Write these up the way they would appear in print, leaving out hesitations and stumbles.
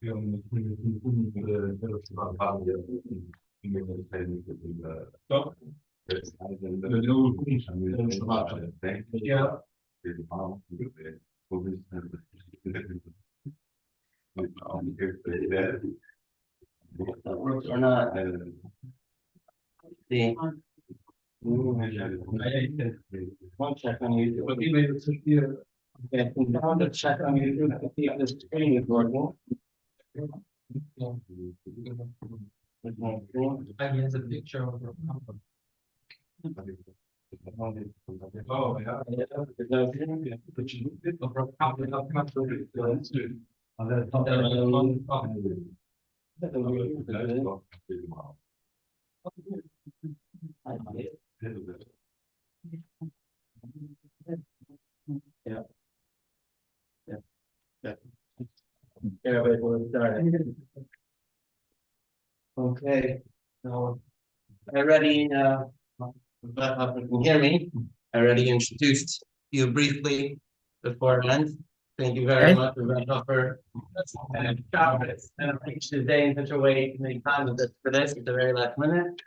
That works or not? See. One check on YouTube. Okay, now let's check on YouTube to see if this screen is working. I has a picture of her. Oh, yeah. Yeah. Yeah, wait, we'll start. Okay, so I already, if you can hear me, I already introduced you briefly beforehand. Thank you very much for Bechhofer and arranged the day in such a way to make time for this at the very last minute.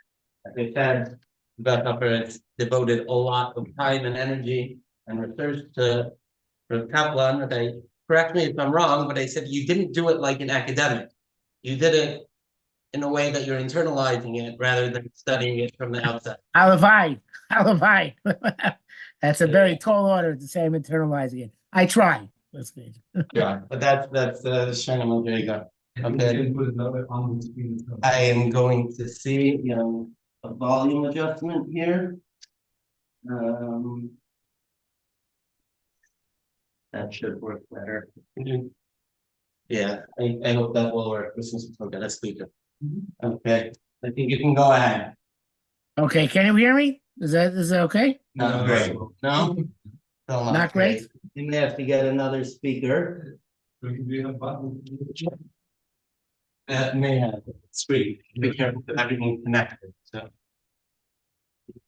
As I said, Bechhofer has devoted a lot of time and energy and research to Kaplan. They correct me if I'm wrong, but they said you didn't do it like an academic. You did it in a way that you're internalizing it rather than studying it from the outside. Halavai. That's a very tall order to say I'm internalizing it. I try. That's good. Yeah, but that's Shana Madriga. Okay. I am going to see, a volume adjustment here. That should work better. Yeah, I hope that will work. This is okay. Let's speak it. Okay, I think you can go ahead. Okay, can you hear me? Is that okay? Not great. No? Still Not great? You may have to get another speaker. That may have screen. Be careful that everything's connected. So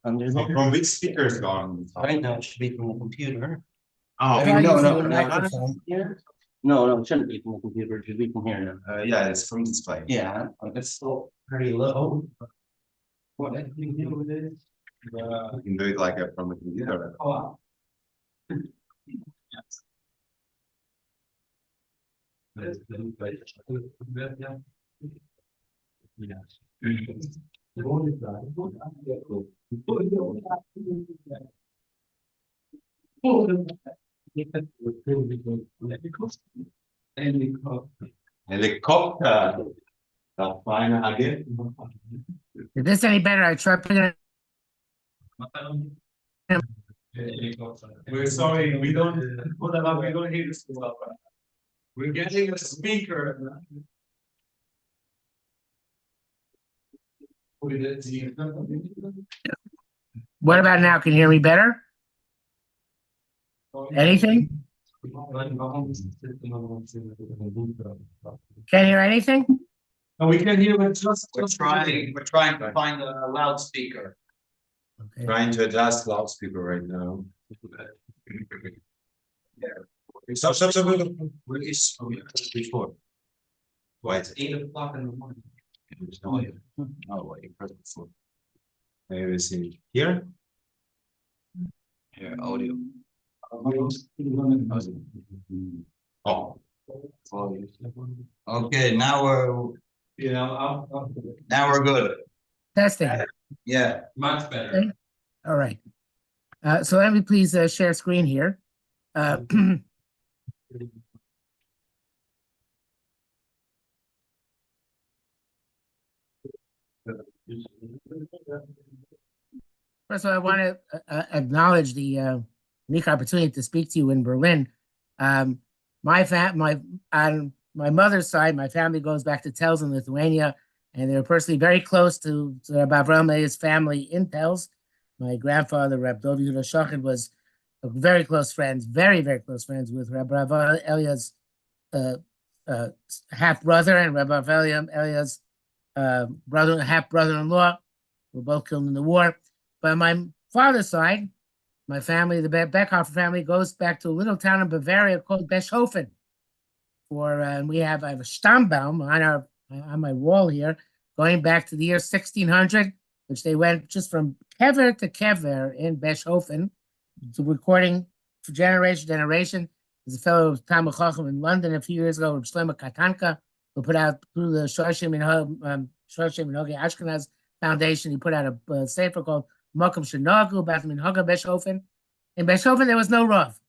From which speaker is gone? right now it should be from the computer. Oh, Try no, using no, a no, microphone. No, it shouldn't be from the computer. It should be from here now. yeah, it's from display. Yeah, it's still pretty low. What I can do with it? You can do it like from the computer. Helicopter. That's fine again. Is this any better? I tried putting it. We're sorry, we don't hear this well. We're getting a speaker. What about now? Can you hear me better? Anything? Can't hear anything? No, we can hear it just. We're trying to find a loudspeaker. Okay. Trying to adjust loudspeaker right now. Stop. Where is before? Why is it? 8 o'clock in the morning. Oh, wait, you press before. Maybe see here. Here, audio. Oh. Okay, now we're good. Testing. Yeah. Much better. All right. So let me please share screen here. First of all, I want to acknowledge the unique opportunity to speak to you in Berlin. My mother's side, my family goes back to Tels in Lithuania, and they were personally very close to Gavriel's family in Tels. My grandfather, Reb Dov Yehuda Shochet, was very close friends, very, very close friends with Reb Elia's half brother and Reb Elia's half brother-in-law were both killed in the war. But my father's side, my family, the Bechhofer family, goes back to a little town in Bavaria called Bechhofer. and I have a Stammbaum on my wall here, going back to the year 1600, which they went just from kever to kever in Bechhofer, to recording for generation to generation. There's a fellow Talmid Chacham in London a few years ago, Shlomo Katanka, who put out through the Shoshim and Hoge Ashkenaz Foundation. He put out a sefer called Mokum Shenogu about the Minhaga Bechhofer. In Bechhofer, there was no Rav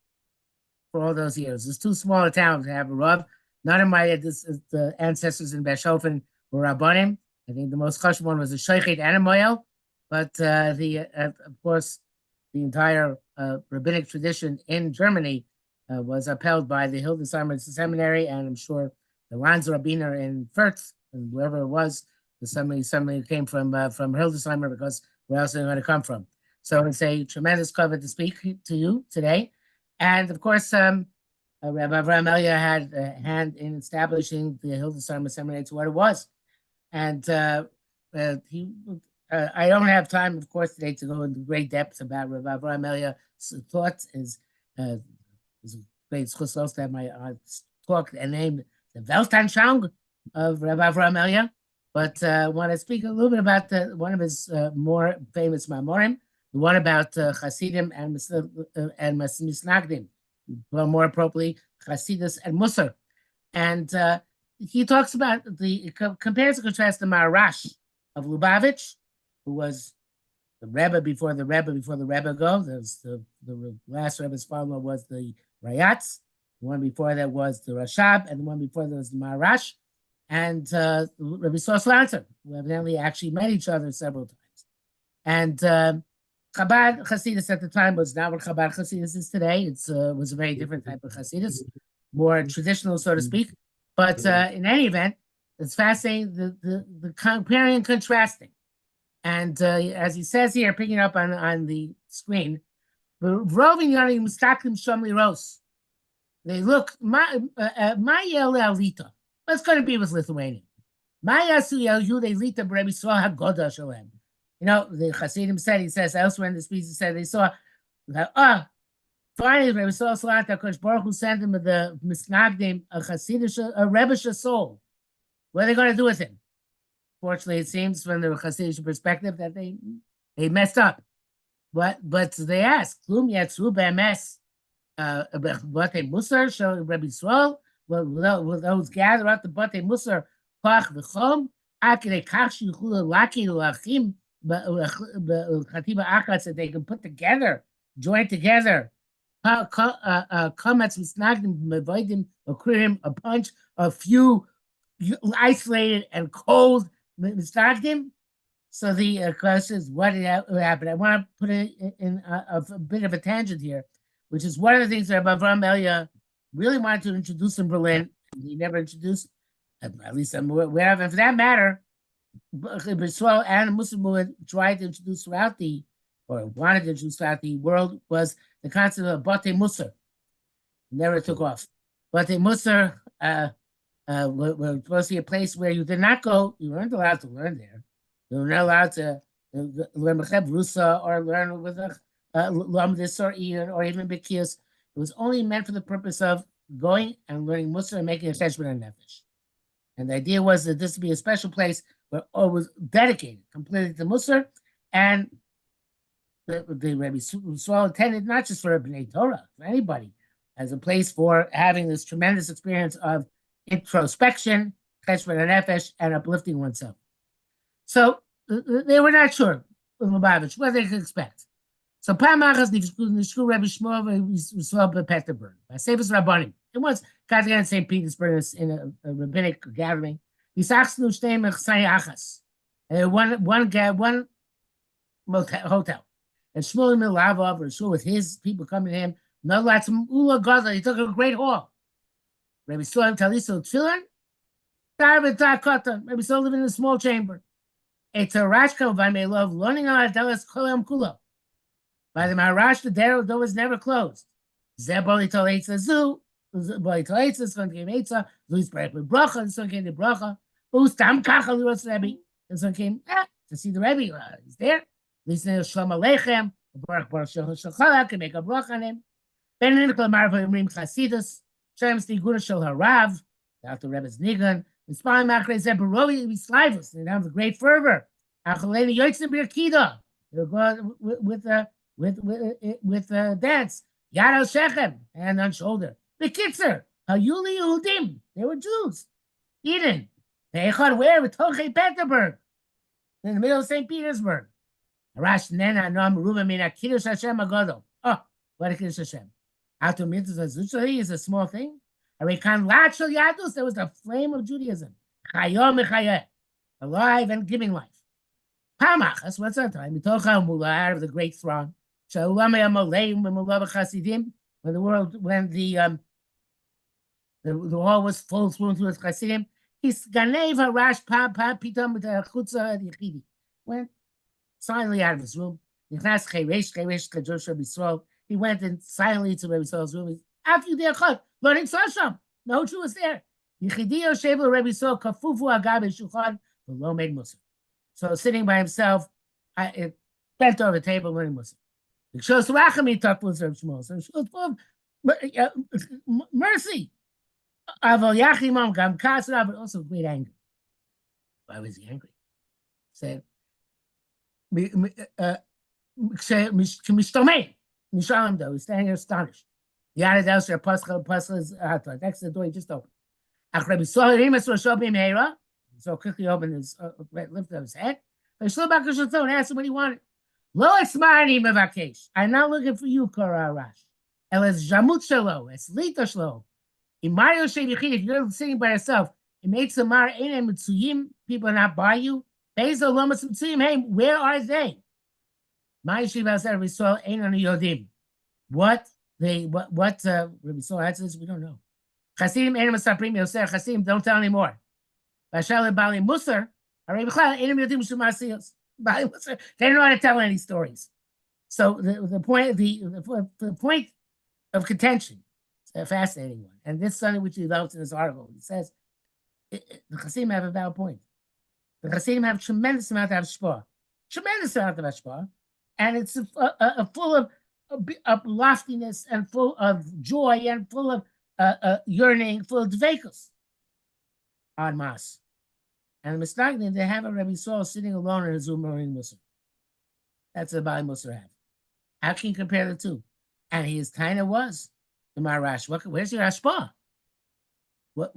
for all those years. It's too small a town to have a Rav. None of the ancestors in Bechhofer were Rabbanim. I think the most chashuv one was the Shochet and a Moel, but of course, the entire rabbinic tradition in Germany was upheld by the Hildesheimer Seminary, and I'm sure the Lanz Rabbiner in Fürth, and wherever it was, the seminary came from Hildesheimer, because where else are they going to come from? So it's a tremendous cover to speak to you today. And of course, Rabbi Avraham Elia had a hand in establishing the Hildesheimer Seminary to what it was. And I don't have time, of course, today to go into great depth about Rabbi Avraham Elia's thoughts. Is a great chus to have my talk and named the Weltanschauung of Rabbi Avraham Elia. But I want to speak a little bit about one of his more famous Mamorim, the one about Hasidim and Misnagdim, well, more appropriately, Hasidus and Musar. And he talks about compares and contrasts the Maharash of Lubavitch, who was the Rebbe before the Rebbe go. The last Rebbe's father was the Rayatz. The one before that was the Rashab, and the one before that was the Maharash. And Rabbi Soslanter, who evidently actually met each other several times. And Chabad Hasidus at the time was not what Chabad Hasidus is today. It was a very different type of Hasidus, more traditional, so to speak. But in any event, it's fascinating, the comparing and contrasting. And as he says here, picking up on the screen, they look, what's going to be with Lithuania? You know, the Hasidim said, he says elsewhere in the speech, he said they saw that, finally, Rebbe Salata, Kosh Baruch Hu sent him the Misnagdim, a Rebbe's soul. What are they going to do with him? Fortunately, it seems from the Hasidic perspective that they messed up. But they asked, Klum Yatzru Be'emes, Batei Musar, show Rebbe Yisrael, will those gather up the Batei Musar, Pach V'chom, Akere Kach Shichula Laki L'achim, Chatiba Achats, that they can put together, join together, Kametz Misnagdim, Mevoidim, Okurim, a bunch of few isolated and cold Misnagdim. So the question is, what happened? I want to put it in a bit of a tangent here, which is one of the things that Avraham Elia really wanted to introduce in Berlin. He never introduced, at least I'm aware of, and for that matter, Israel and Muslim would try to introduce throughout wanted to introduce throughout the world, was the concept of Batei Musar. Never took off. Batei Musar was supposed to be a place where you did not go, you weren't allowed to learn there. You were not allowed to learn Mecheb Rusa or learn with Lamdis or even Bekias. It was only meant for the purpose of going and learning Musar and making a cheshbon and nefesh. And the idea was that this would be a special place where it was dedicated completely to Musar, and the Rebbe Yisrael intended not just for B'nai Torah, for anybody, as a place for having this tremendous experience of introspection, cheshbon and nefesh, and uplifting oneself. So they were not sure in Lubavitch what they could expect. So Pamachas Nishku Rebbe Shmuel Yisrael Petersburg, Seifus Rabbanim. It was got together in St. Petersburg in a rabbinic gathering. One hotel. And Shmuel Milavov, or Shmuel with his people coming to him, no lots of Ula Gaza, he took a great hall. Rebbe Yisrael Taliso Tfilan, David Dakota, Rebbe Yisrael living in a small chamber. It's a Rashka by my love, learning on Adelas Kolam Kula. By the Maharash, the door was never closed. Zeboli Talitza Zoo, Boli Talitza, son came Eitza, Luis Barak with Bracha, the son came to Bracha, Ustam Kacha, Luis Rebbe, the son came to see the Rebbe, he's there. Listen to Shalom Aleichem, Barak Barak Shachala, can make a Bracha on him. Ben Nicola Marva Rim Chasidus, Shem Stiguna Shal Harav, After Rebbe's Nigun, inspiring Machrei said, Baroli, we slivers, and have a great fervor. Achaleni Yoitzim Birkida, with dance. Yad al Shechem, hand on shoulder. The Kitzer, Hayuli Yehudim, they were Jews. Eden, Peichad, where? With Toche Peterburg, in the middle of St. Petersburg. Rash Nena Nom Ruba Mina Kiddush Hashem Agodo. Oh, what a Kiddush Hashem. After Mitzvah Zuchari is a small thing. Arikan Lachel Yadus, there was the flame of Judaism. Chayom Mechayeh, alive and giving life. Pamach, that's what's that time. Mitocha Mula, out of the great throng. Shalom Amoleim Mulava Chasidim, when the world, when the hall was full with Chasidim, he's Ganev Harash Pam Pitam with the Chutza Yichidi. Went silently out of his room. He went in silently to Rebbe Yisrael's room. After the Achot, learning Sasham. No Jew was there. Yichidiyo Shevel Rebbe Yisrael Kafufu Agav Shulchan V'lo made Musa. So sitting by himself, bent over the table learning Musa. It shows Rachami talked with Reb Shmuel. So it shows full of mercy. Aval Yachimam Gam Kasra, but also great anger. Why was he angry? He said, Mishtomei. Mishalim though, he's standing there astonished. The other downstairs, Pascha is next to the door, he just opened. So quickly opened his, lifted up his head. And asked him what he wanted. I'm not looking for you, Korah Rash. Eles Jamut Shalo, es Lita Shlo. In Mario Shevichin, if you're sitting by yourself, it makes a Mar Einem Mitsuyim, people are not by you. Bezo Lomas Mitsuyim, hey, where are they? My Shiva said, we saw Einon Yodim. What Rabbi Saul answers, we don't know. Chasidim Einon Masaprim Yosef, Chasidim, don't tell anymore. Bashal Bali Musar, Rabbi Bechal, Einon Yodim Shumasios. Bali Musar, they don't know how to tell any stories. So the point of contention, it's a fascinating one. And this is something which he develops in this article. He says, the Chasidim have a valid point. The Chasidim have a tremendous amount of hashpah. Tremendous amount of hashpah. And it's full of loftiness and full of joy and full of yearning, full of dveikus on Mas. And the Mistagnim, they have a Rebbe Saul sitting alone in his room learning Musar. That's what Bali Musar have. How can you compare the two? And he kind of was the Marash. Where's your hashpah?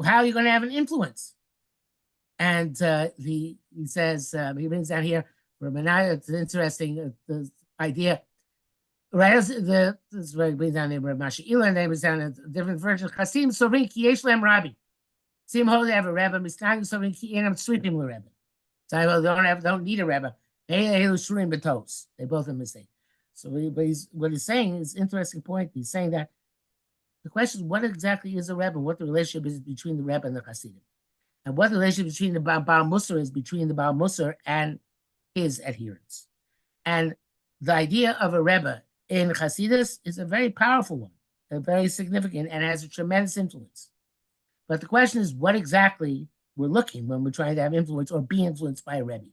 How are you going to have an influence? And he says, he brings down here, it's an interesting idea. Right, this is where he brings down the Rabbi Masha Ilan, they brings down a different version. Chasim Sorin Ki Yesh Lem Rabbi. Sim Ho, they have a Rebbe. Mistagim Sorin Ki Enam Sweeping the Rebbe. So they don't need a Rebbe. They both are mistake. So what he's saying is an interesting point. He's saying that the question is, what exactly is a Rebbe? What the relationship is between the Rebbe and the Hasidim? And what the relationship between the Baal Musar is between the Baal Musar and his adherents. And the idea of a Rebbe in Hasidus is a very powerful one, a very significant, and has a tremendous influence. But the question is, what exactly we're looking when we're trying to have influence or be influenced by a Rebbe?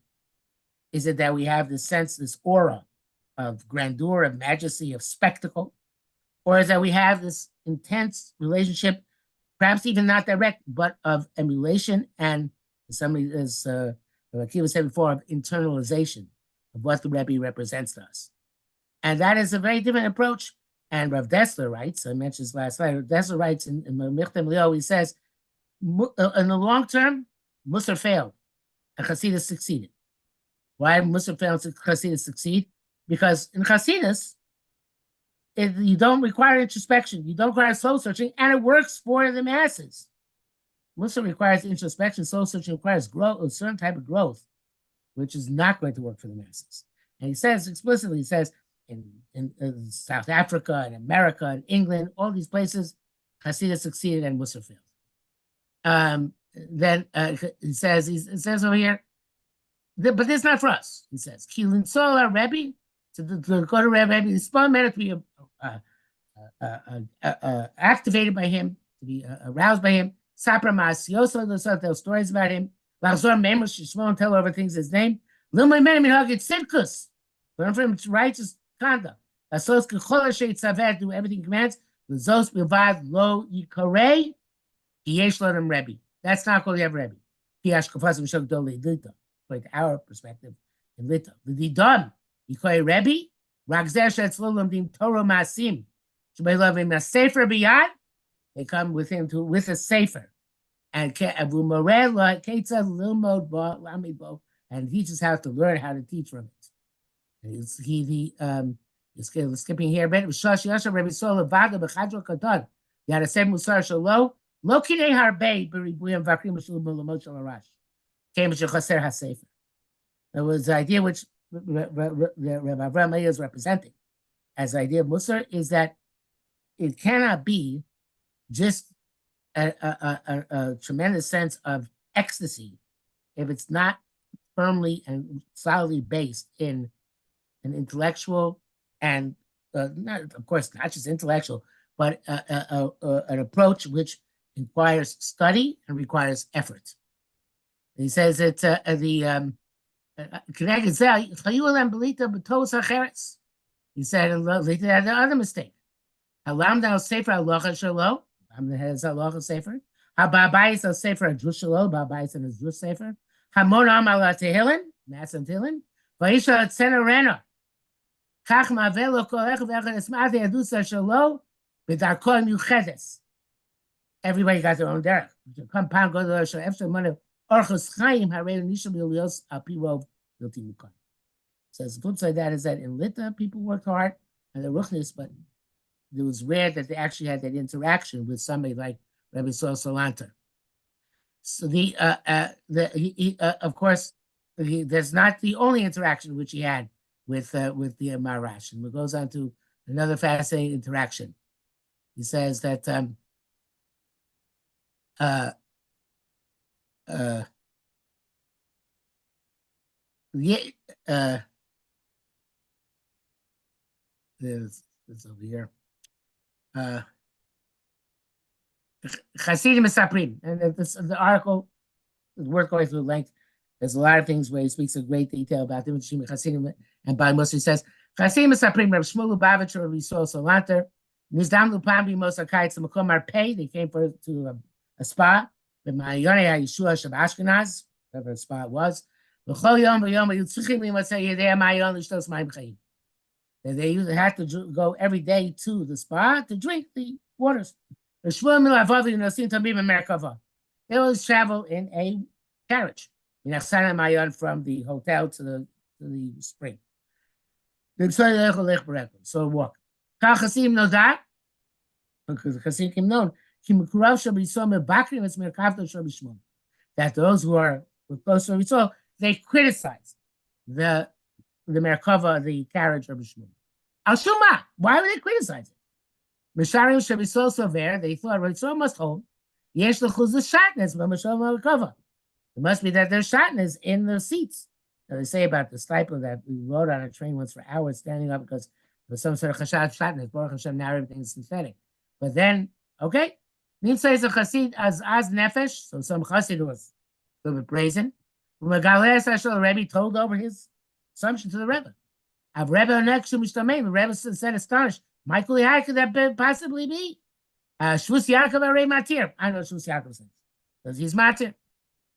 Is it that we have this sense, this aura of grandeur, of majesty, of spectacle? Or is that we have this intense relationship, perhaps even not direct, but of emulation and somebody, as Akiva said before, of internalization of what the Rebbe represents to us. And that is a very different approach. And Rav Dessler writes, I mentioned this last night, Rav Dessler writes in Michtem Leo, he says, in the long term, Musar failed and Hasidus succeeded. Why Musar failed and Hasidus succeed? Because in Hasidus, you don't require introspection, you don't require soul searching, and it works for the masses. Musar requires introspection, soul searching requires growth, a certain type of growth, which is not going to work for the masses. And he says explicitly, he says, in South Africa and America and England, all these places, Hasidus succeeded and Musar failed. Then he says over here, but this is not for us. He says, Kilin Sola Rebbe, to go to Rebbe, the spawn meant to be activated by him, to be aroused by him. Sapra Masioso, those stories about him. Lachzor Memosh Shishmon, tell over things his name. Lumay Menem Hagit Sidkus, learn from him righteous conduct. Asos Kechol Sheit Savet, do everything he commands. L'zos Bilvad Lo Yikarei Yesh Lodem Rebbe. That's not called Yev Rebbe. Piash Kafasim Shok Doli Lita. According to our perspective in Lita. The Didam, you call it Rebbe, Ragzer Shetzlulum Dim Torah Masim. Shabay Lovim a Sefer Biyad. They come with him with a Sefer. And Abu Morel Ketza Lilmod Lamibo and teaches how to learn how to teach from it. And skipping here a bit. Shash Yasha Rebbe Sola Vada Bechadro Kadon. You had a same Musar Shalo. Lokine Harbe Beribuyam Vakrim Shulum Lamoshal Arash. Came to Chaser HaSefer. That was the idea which Rabbi Avraham Meir is representing as the idea of Musar is that it cannot be just a tremendous sense of ecstasy if it's not firmly and solidly based in an intellectual and not, of course, not just intellectual, but an approach which requires study and requires effort. He says that the he said the other mistake. Halam thou sefer halacha shelo. Has halacha sefer. Hababayis al sefer adrush shelo. Babayis and adrush sefer. Hamon am ala tehilin. Mass and tehilin. Vayisha tzena rena. Kach mavelo kol echad echad esmati adusa shelo. B'darkon yuchedes. Everybody got their own derech. Compound go to the shel efshel money. Orchos chaim hareinu nisham yilios apirov yilti mukar. Says the flip side of that is that in Lita people worked hard and the ruchnis, but it was rare that they actually had that interaction with somebody like Rabbi Sol Salanter. So of course, that's not the only interaction which he had with the Marash. And it goes on to another fascinating interaction. He says that it's over here. Chasidim Mesaprim, and the article is worth going through length. There's a lot of things where he speaks in great detail about the difference between Chasidim and Bai Musa. He says, Chasidim Mesaprim, Reb Shmuel Lubavitch, Reb Yisrael Salanter, Nizdam Lupam Bimosa Kaitz Makom Arpei. They came to a spa. The Mayone Yeshua Shab Ashkenaz, whatever the spa it was. L'chol yom v'yom yitzchim l'motzei yedei Mayon l'shtos mayim chayim. They usually have to go every day to the spa to drink the waters. They always travel in a carriage from the hotel to the spring. So walk. Because the Chassidim known that those who are close to Rabbi, they criticize the Merkava, the carriage of Shmuel. Al-Shuma, why would they criticize it? Misharim Shabisol Sover, they thought Rabbi must hold. Yesh l'chuz shatnez b'mashal Merkava. It must be that there's shatnez in the seats. Now they say about the stipler that we rode on a train once for hours standing up because there was some sort of chashav shatnez. Baruch Hashem, now everything is synthetic. But then, okay, Nimsa is a chassid as nefesh, so some chassid was a little bit brazen. The Rebbe told over his assumption to the Rebbe. Av Rebbe next to Mishtamim, the Rebbe said astonished. Michael, how could that possibly be? Shvus Yaakov Arei Matir. I know Shvus Yaakov says because he's Matir.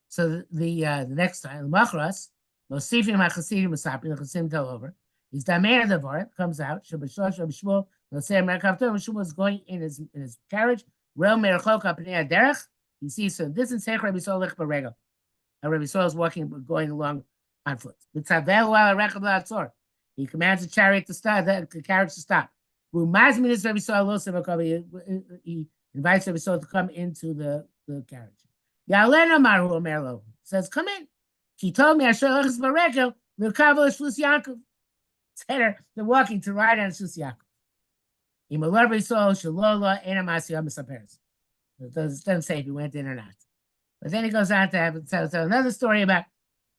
So the next time, the Machras, Mosifim HaChasidim Masapim, the Chasidim tell over. He's Damer Devar, comes out. Shabashah Shabashmuel. Let's say America Shmuel was going in his carriage. Real Merachok Apnei Derech. You see, so this is Sech Rabbi Sol Lech Barego. Rabbi Sol is going along on foot. He commands the chariot to stop, the carriage to stop. He invites Rabbi Sol to come into the carriage. Yalena Maru Omerlo says, "Come in." He told me I should have Barego. They're walking to ride on Shus Yaakov. It doesn't say if he went in or not. But then he goes on to tell another story about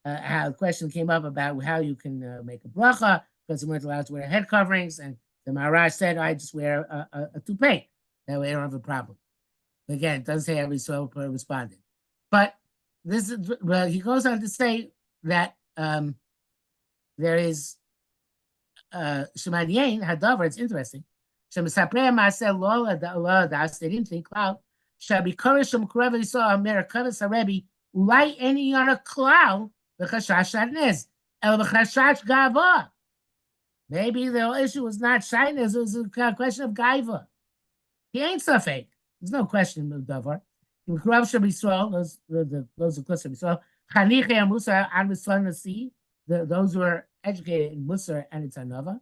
how the question came up about how you can make a bracha because he weren't allowed to wear head coverings. And the Maharaj said, I just wear a toupee. That way I don't have a problem. But again, it doesn't say every soul responded. But this is, well, he goes on to say that there is Shemadiyin Hadavar, it's interesting. They didn't think cloud. שהביקורת שמקורב לישראל אומר, כבש הרבי, אולי אין עניין הכלל בחשש הנס, אלא בחשש גאווה. Maybe the issue was not shyness, it was a question of gaiva. He ain't safek. There's no question of davar. Mikurav Shem Yisrael, those who close to Yisrael, Chanichei Musa and Rislan Nasi, those who are educated in Musar and its Anova.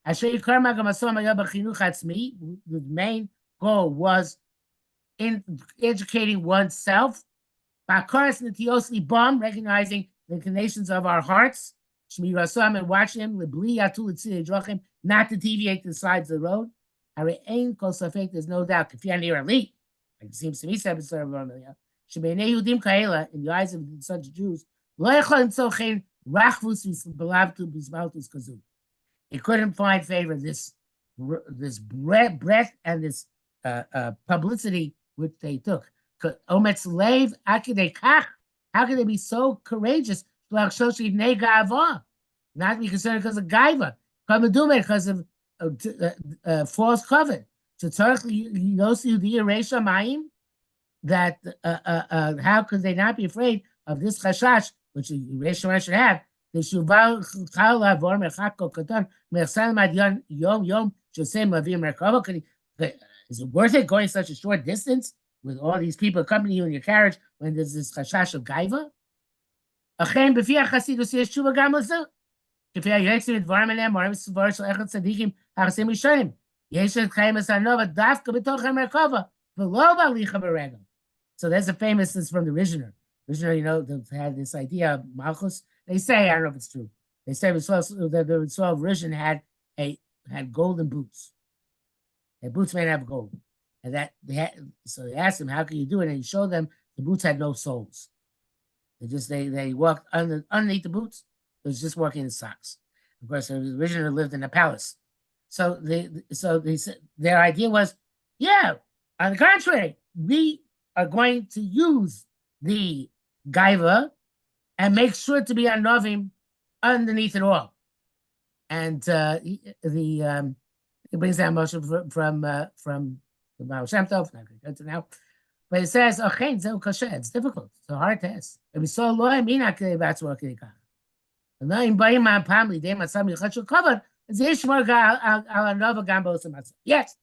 Asher Yikar Magam Asom Ayah B'chinuch Atzmi, the main goal was in educating oneself. Ba'akaras Netios Libam, recognizing the inclinations of our hearts. Shmi Rasam, and watching him, Libli Yatul Tzidei Drachim, not to deviate to the sides of the road. There's no doubt. If you're near elite, like it seems to me, in the eyes of such Jews, he couldn't find favor this breadth and this publicity which they took. How could they be so courageous? Not be concerned because of gaiva, because of false covet. So that how could they not be afraid of this chashash, which Yeshua should have? Is it worth it going such a short distance with all these people accompanying you in your carriage when there's this chashash of gaiva? If you have environment and more סבור של אחד צדיקים הרסים ראשונים, יש את חיים הסנובה דווקא בתוך המרכבה, ולא בהליכה ברגל. So there's a famous, this is from the Rishner. Rishner, you know, they had this idea of Malchus. They say, I don't know if it's true. They say that the Ritzuah of Rishon had golden boots. Their boots made out of gold. And that so they asked him, how can you do it? And he showed them the boots had no soles. They walked underneath the boots. It was just walking in socks. Of course, the original lived in a palace. So they said their idea was, yeah, on the contrary, we are going to use the gaiva and make sure to be anovim underneath it all. And it brings down motion from the Baal Shem Tov, not going to go to now. But it says, it's difficult. It's a hard test. And we saw lo emina k'dei batzor k'dei kach. And now in Bayim Pam Lidei Matzam Yichachul Kavod, it's Ishmar Al Anova Gambos and Matzah. Yes,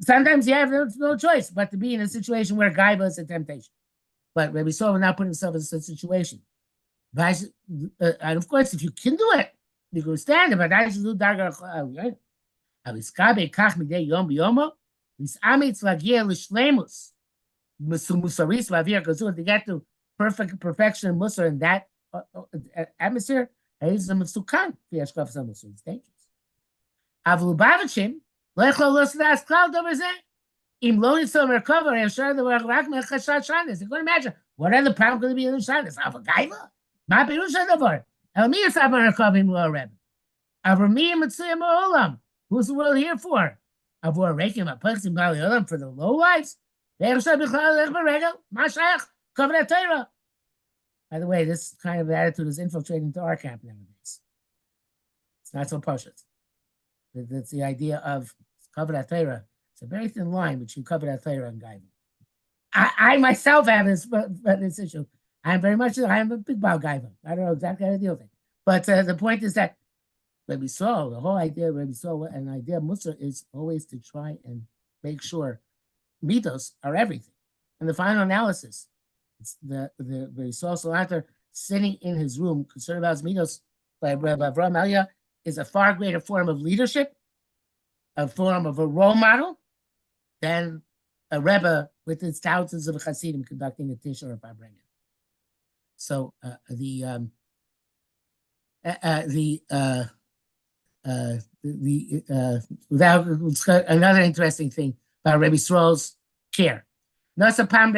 sometimes you have no choice but to be in a situation where gaiva is a temptation. But Rabbi Yisrael will not put himself in such a situation. And of course, if you can do it, you can stand it. But I should do dargar aviskabe kach midei yom biyomo. This amitz lagia l'shlemus musaris v'avir kazur to get to perfection and musar in that atmosphere. It's dangerous. Avlubavitchim lechol losdas cloud over there. Im lo nitzol merkava yashar the rak mechashat shanis. You can imagine what other problem could be in the shanis? Avagaiva. Ma pirusha davar. El mi yisab merkavim lo reb. Avrami mitzuyam olam. Who's the world here for? Avor rekim apachsim bali olam for the low lives. Yashar bichlal lech beregel. Ma shayach kavrat Torah. By the way, this kind of attitude is infiltrating into our camp nowadays. It's not so pashut. That's the idea of kavrat Torah. It's a very thin line between kavrat Torah and gaiva. I myself have this issue. I'm a big Baal gaiva. I don't know exactly how to deal with it. But the point is that Rabbi Saul, the whole idea of Rabbi Saul, and the idea of Musar is always to try and make sure mitos are everything. And the final analysis, it's the Rabbi Saul Salater sitting in his room, concerned about his mitos by Rabbi Avraham Elia, is a far greater form of leadership, a form of a role model, than a Rebbe with his thousands of Hasidim conducting a Tish or a Farbrengen. So another interesting thing about Rabbi Yisrael's care. This time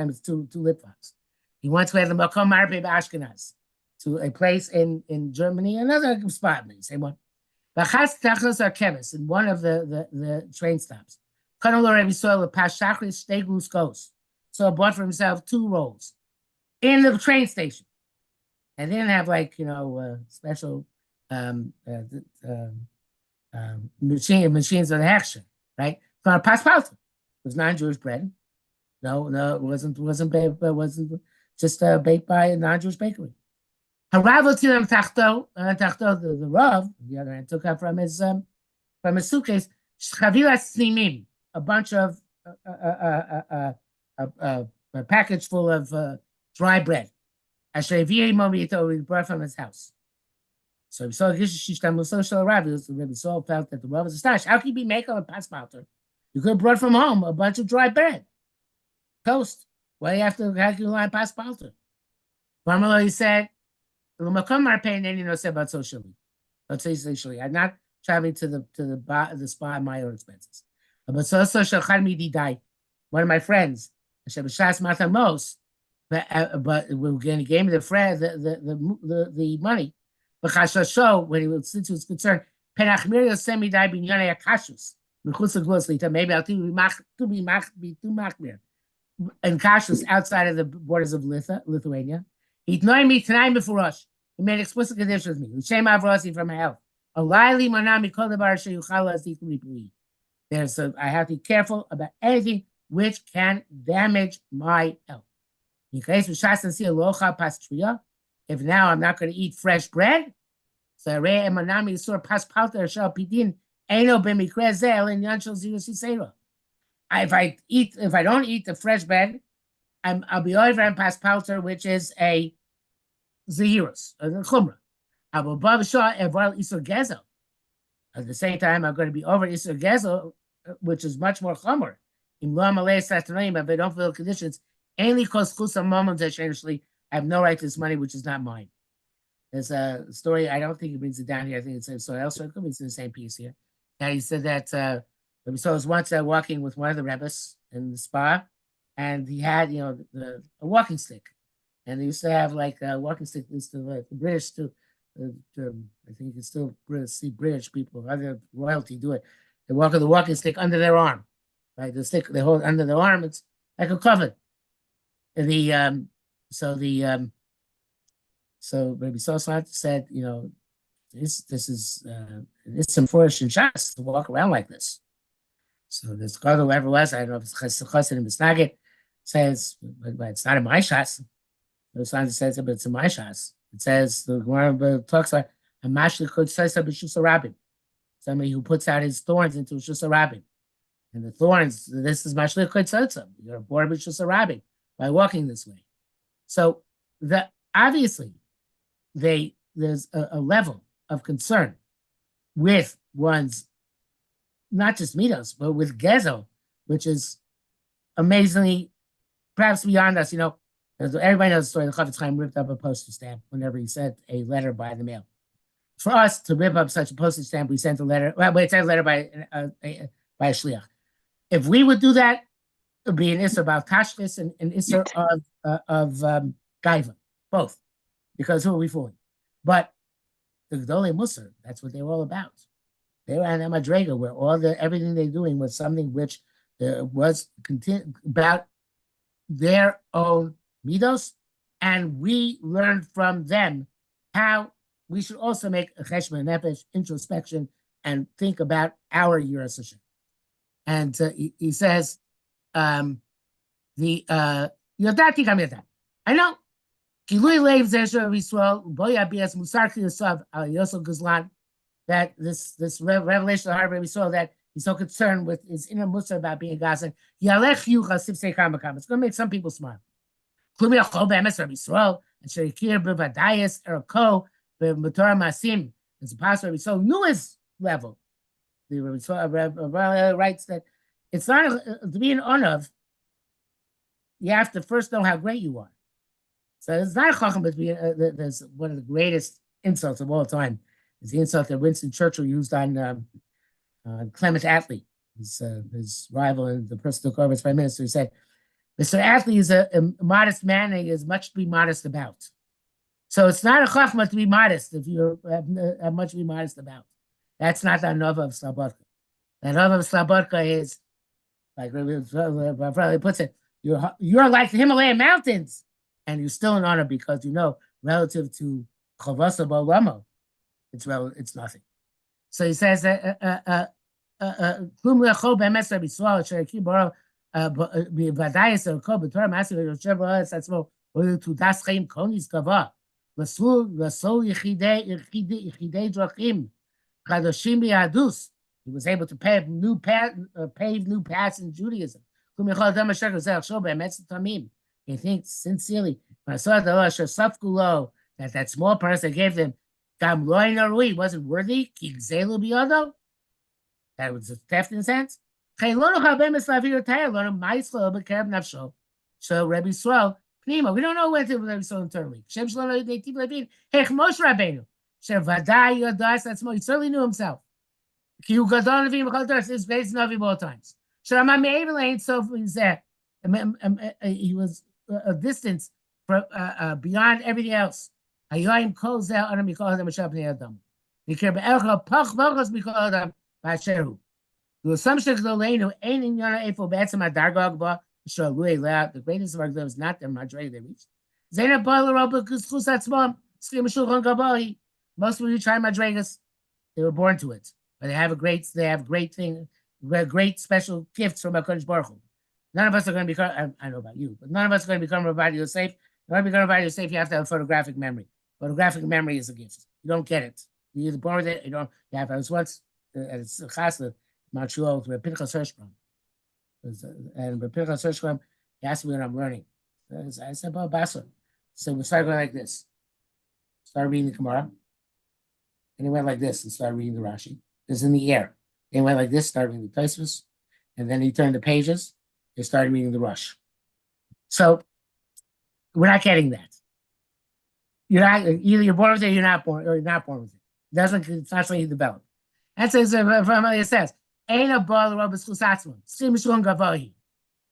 it's two Litvaks. He wants to have the Makom Marbe Ashkenaz to a place in Germany, another spot, same one. In one of the train stops. So bought for himself 2 rolls in the train station. And they didn't have special machines of the action, right? paspalta. It was non-Jewish bread. No, it wasn't baked, it wasn't just baked by a non-Jewish bakery. Harav Tilam Tachto, the Rav, on the other hand, took up from his suitcase, Chavilas Snimim, a bunch of a package full of dry bread. Asher Movito we brought from his house. So Rabbi Saul felt that the Rav was astonished. How can you be making a paspalter? You could have brought from home a bunch of dry bread, toast. Why do you have to have you line paspalter? Barmelo, he said, about socially. Let's say socially. I'm not traveling to the spa at my own expenses. But one of my friends, but we're going to give me the money. When he was concerned, maybe I'll be too machmir. And Kashus outside of the borders of Lithuania. He made explicit conditions with me. Shame Avrasi from my health. There's I have to be careful about anything which can damage my health. If now I'm not going to eat fresh bread, so if I don't eat the fresh bread, I'll be over on paspalter, which is a zehirus, a chumrah. At the same time, I'm going to be over isur gezel, which is much more chumrah. If I don't feel conditions, I have no right to this money, which is not mine. There's a story, I don't think he brings it down here. I think it's so elsewhere. It could be in the same piece here. And he said that so I was once walking with one of the rebbes in the spa, and he had, a walking stick. And they used to have like a walking stick, used to the British too. I think you can still see British people, other royalty do it. They walk with the walking stick under their arm. Right? The stick they hold under their arm, it's like a cover. And so Rabbi Sosat said, this is it's unfortunate shots to walk around like this. So this God, whoever it was, I don't know if it's Chassid and Misnagit, says, but it's not in my shots. The sign says it, but it's in my shots. It says the Gemara talks about a mashlich could say somebody who puts out his thorns into Shus Rabbin. And the thorns, this is mashlich could say you're born with Shus Rabbin by walking this way. So obviously there's a level of concern with one's not just mitos, but with gezel, which is amazingly perhaps beyond us. Everybody knows the story. The Chafetz Chaim ripped up a postage stamp whenever he sent a letter by the mail. For us to rip up such a postage stamp, we sent a letter. Well, we sent a letter by a shliach. If we would do that, it would be an issur about tashlis and an issur of gaiva, both, because who are we fooling? But the Gdolei Musar, that's what they were all about. They were on a madrega where everything they're doing was something which was about their own midos, and we learned from them how we should also make a cheshbon nefesh, introspection, and think about our Yerusha. And he says, I know. That this revelation of Harvard, we saw that he's so concerned with his inner musar about being Gazan. It's going to make some people smile. And it's possible so newest level. The Rabbi writes that it's not to be an onav. You have to first know how great you are. So it's not a chacham, but there's one of the greatest insults of all time. It's the insult that Winston Churchill used on Clement Attlee, his rival and the person who took over as prime minister. He said, "Mr. Attlee is a modest man, and he has much to be modest about." So it's not a chachma to be modest if you have much to be modest about. That's not the anova of Slabodka. The anova of Slabodka is, like Rabbi puts it, you're like the Himalayan mountains, and you're still in honor because relative to Chavasa Bolamo, it's nothing. So he says that כלום לא יכול באמת לביצוע, שהקים בו, בוודאי זה הכל בתור מעשה ויושב בארץ עצמו, ולתעודת חיים כה נשגבה, לסול יחידי דרכים חדשים ביהדות. He was able to pave new paths in Judaism. כלום יכול אדם אשר כזה לחשוב באמת תמים. He thinks sincerely, when I saw the Lord אשר ספקו לו, that small person gave them, גם לא אינו ראוי, wasn't worthy, כי גזלו בידו. That was a theft in a sense. So Rabbi Yisrael, Pnima, we don't know when to Rabbi Yisrael internally. Shem Shalom Neitiv Levin, Hech Moshe Rabbeinu. Shevadai Yodas, that's more, he certainly knew himself. Ki Hu Gadol Levin B'chol Torah, his base Navi all times. Shalama Me'evil Ein Sof Zeh. He was a distance beyond everything else. Hayoim Kol Zeh Adam Mikol Adam Mashab Pnei Adam. Nikir Be'elcha Pach Vachos Mikol Adam. The assumption of the greatest of our gloves, not the majority they reach. Most of you try madrigas, they were born to it, but they have great special gifts from HaKadosh Baruch Hu. None of us are going to become, I know about you, but none of us are going to become Rabbi Yosef. In order to become Rabbi Yosef, you have to have photographic memory. Photographic memory is a gift. You don't get it. You're either born with it, you don't. You have. I was once at Chassid, Montreal, with Pinchas Hirschbaum. And with Pinchas Hirschbaum, he asked me what I'm learning. I said, about Basra. So we started going like this. Started reading the Gemara. And he went like this and started reading the Rashi. It was in the air. He went like this, started reading the Tosfos. And then he turned the pages. He started reading the Rush. So we're not getting that. You're not, either you're born with it or you're not born with it. It's not something you develop. That's what it says. Ain't a ball of Schusatzman. Schimshun Gavohi.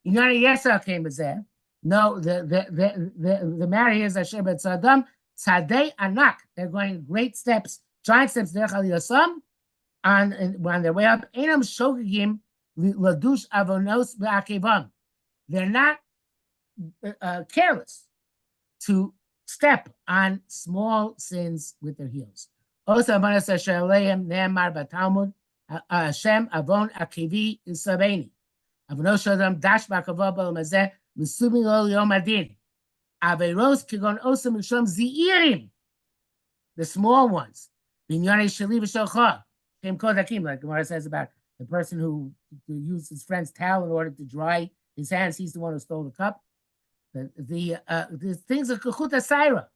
You know, Yesel came with that. No, the matter here is that Shebet Saddam, Tzadei Anak. They're going great steps, giant steps there, Chaliyasam, on their way up. Ainam Shogigim, Ladush Avonos Ba'akevam. They're not careless to step on small sins with their heels. Also, Hashem Avon Akivi Sabeni. Avnoshodam Dash Bakavab Mazeh, Musumi Lo Yom Adin. Averos Kigon Osam Mishom Ziirim. The small ones. Binyane Shali V'Shocha. Shem Kodakim, like Gemara says about the person who used his friend's towel in order to dry his hands. He's the one who stole the cup. The things of Kuchuta Saira.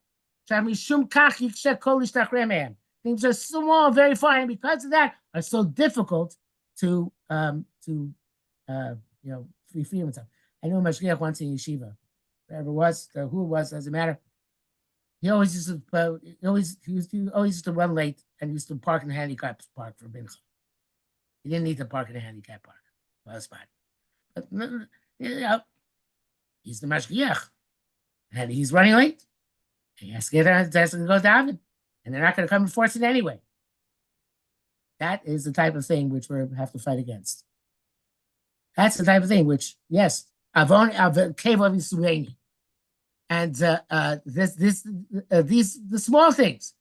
Mishum Kach Yikshe Kol Ishtachremehem. Things are small, very fine, and because of that, are so difficult to free himself. I know Mashgiach once in yeshiva, whoever it was, who it was, doesn't matter. He always used to run late and used to park in the handicap park for Bincha. He didn't need to park in the handicap park. Well, spot. But he's the Mashgiach, and he's running late. He has to get there, has to go down. And they're not going to come and force it anyway. That is the type of thing which we have to fight against. That's the type of thing which, yes, Avon Cave of Yisraeli. And these the small things.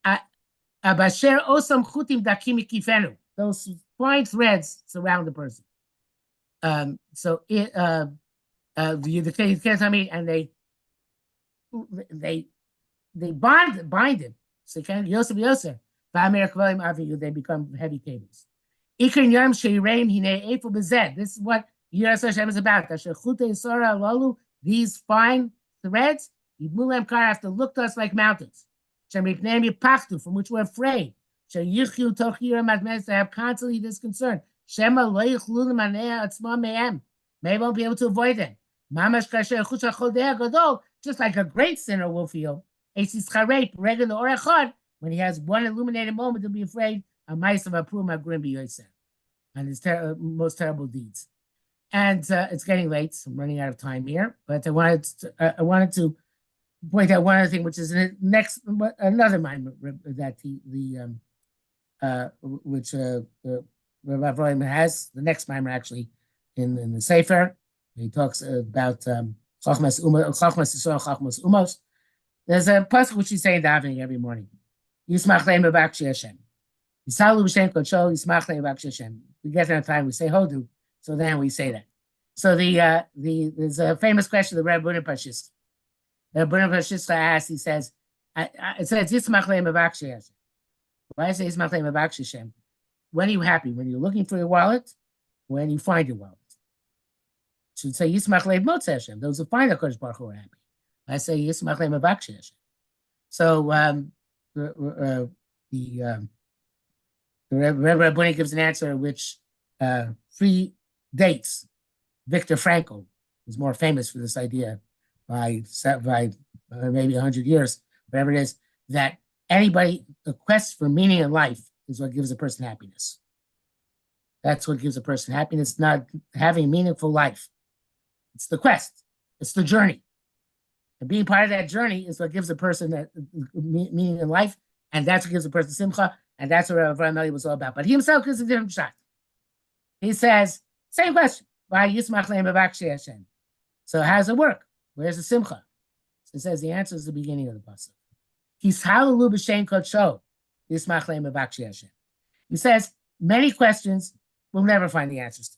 Abasher Osam Chutim Dakim Kifenu. Those fine threads surround the person. So it and they bind him. So Yosef, they become heavy cables. This is what Yiras Hashem is about. These fine threads, have to look to us like mountains. From which we're afraid. To have constantly this concern. They won't be able to avoid them. Just like a great sinner will feel. When he has one illuminated moment to be afraid of mice of Aprum Agrimbi Yosef and his most terrible deeds. And it's getting late, so I'm running out of time here. But I wanted to point out one other thing, which is another mimer that which Rabbi Gavriel has, the next mimer actually in the Sefer. He talks about Chachmas Yisrael, Chachmas Umos. There's a pasuk which he's saying davening every morning. Yismach leim b'bakshi Hashem. Yisalu b'shem kodsho yismach le'yivak Hashem. We get there in time, we say hodu, so then we say that. So there's a famous question of the Rebbe Bunah Pashista. The Bunah Pashista asks, he says, it says Yismach le'yivak Hashem. Why say Yismach le'yivak Hashem? When are you happy? When you're looking for your wallet? When you find your wallet? Should say Yismach le'yivak Hashem. Those who find HaKadosh Baruch Hu are happy. I say Yismach le'yivak Hashem. So the Rebbe Bunny gives an answer which predates Viktor Frankl, who's more famous for this idea by maybe 100 years, whatever it is, that the quest for meaning in life is what gives a person happiness. That's what gives a person happiness, not having a meaningful life. It's the quest, it's the journey. And being part of that journey is what gives a person that meaning in life, and that's what gives a person simcha, and that's what Avraham Eli was all about. But he himself gives a different shot. He says, same question. Why Yismach le'yivak Hashem? So how does it work? Where's the simcha? So it says the answer is the beginning of the pasuk. Yishalalu b'shem kodsho Yismach le'yivak Hashem. He says many questions we'll never find the answers to.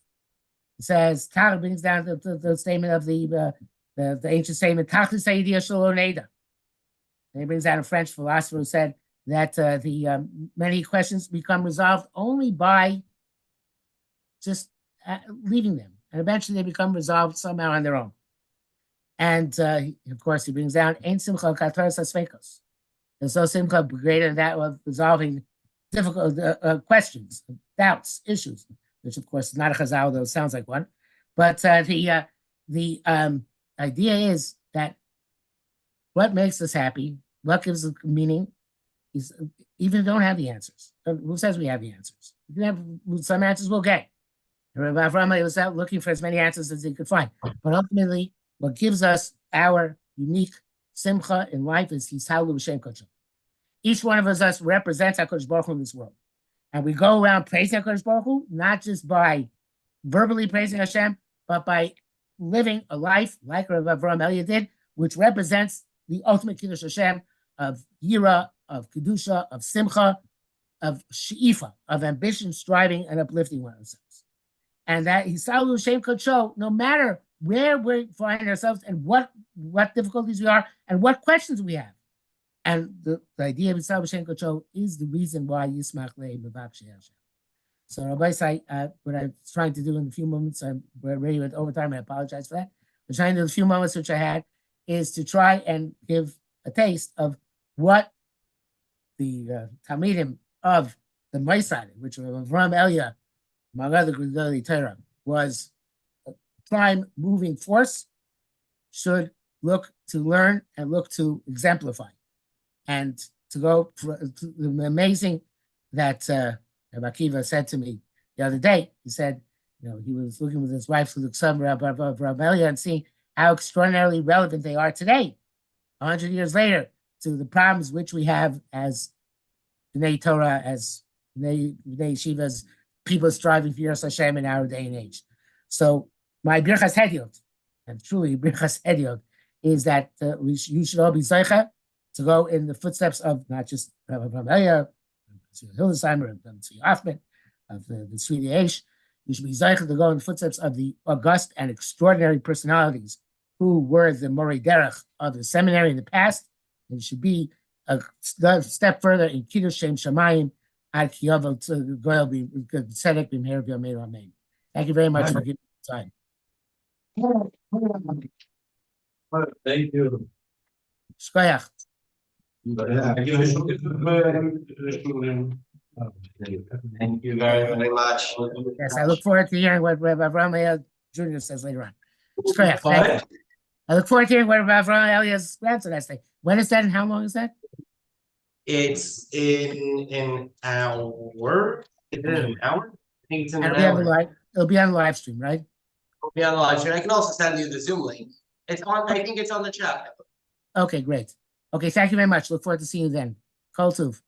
He says Tara brings down the statement of the ancient statement Tachlis ha'idiyah shelo neida. And he brings down a French philosopher who said that the many questions become resolved only by just leaving them, and eventually they become resolved somehow on their own. And of course, he brings down Ein simcha k'ataras hasfekos. There's no simcha greater than that of resolving difficult questions, doubts, issues, which of course is not a chazal, though it sounds like one. But the idea is that what makes us happy, what gives us meaning, is even if we don't have the answers. Who says we have the answers? If we have some answers, we'll get. Avraham was out looking for as many answers as he could find. But ultimately, what gives us our unique simcha in life is Yisalu b'shem kodsho. Each one of us represents HaKadosh Baruch Hu in this world. And we go around praising HaKadosh Baruch Hu, not just by verbally praising Hashem, but by living a life like Rav Avraham Elia did, which represents the ultimate Kiddush Hashem of Yira, of Kedusha, of Simcha, of She'ifa, of ambition, striving, and uplifting ourselves. And that Yisalu Shem Kodsho, no matter where we find ourselves and what difficulties we are and what questions we have. And the idea of Yisalu Shem Kodsho is the reason why Yismach le'yivak Hashem. So Rabbi Say, what I'm trying to do in a few moments, we're already with overtime, I apologize for that. I'm trying to do a few moments which I had is to try and give a taste of what the Talmidim of the Moisad, which were Avraham Elia, among other Gregorian Torah, was a prime moving force, should look to learn and look to exemplify. And to go for the amazing that Rabbi Akiva said to me the other day, he said, he was looking with his wife through the summer of Rabbi Elia and seeing how extraordinarily relevant they are today, 100 years later, to the problems which we have as B'nai Torah, as B'nai Yeshivas, people striving for Yiras Hashem in our day and age. So my Birchas Hediot, and truly Birchas Hediot, is that you should all be Zeicha to go in the footsteps of not just Rabbi Elia, Hildesheimer, of Ahmed, of the Sweetie Eish. You should be Zeicha to go in the footsteps of the august and extraordinary personalities who were the Morei Derech of the seminary in the past. And it should be a step further in Kiddush Shem Shamayim. Thank you very much for giving me time. Thank you. Shkoyach. Thank you very, very much. Yes, I look forward to hearing what Rabbi Avraham Jr. says later on. Shkoyach, thank you. I look forward to hearing what Rabbi Avraham Elia's grandson has to say. When is that and how long is that? It's in an hour. Is it an hour? I think it's in an hour. It'll be on the live stream, right? It'll be on the live stream. I can also send you the Zoom link. It's on. I think it's on the chat. Okay, great. Okay, thank you very much. Look forward to seeing you then. Kol Tuv.